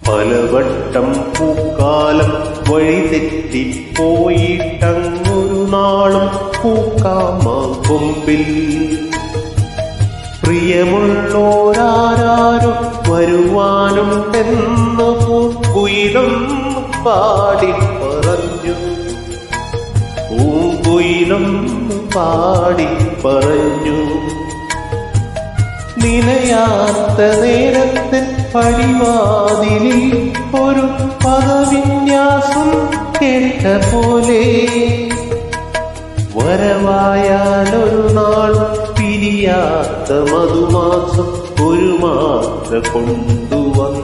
പലവട്ടം പൂക്കാലം വഴി തെറ്റിപ്പോയിട്ടങ്ങൊരു നാളും പൂക്കാമാക്കൊമ്പിൽ പ്രിയമുള്ളോരാരും വരുവാനുണ്ടെന്ന് പൂക്കുയിലും പാടി പറഞ്ഞു. പൂക്കുയിലും പാടി പറഞ്ഞു. നിലയാത്ത നേരത്തെ പടിവാതിലിൽ ഒരു പദവിന്യാസം കേട്ട പോലെ വരവായാലൊരു നാൾ പിരിയാത്ത മധുമാസം ഒരു മാത്ര കൊണ്ടു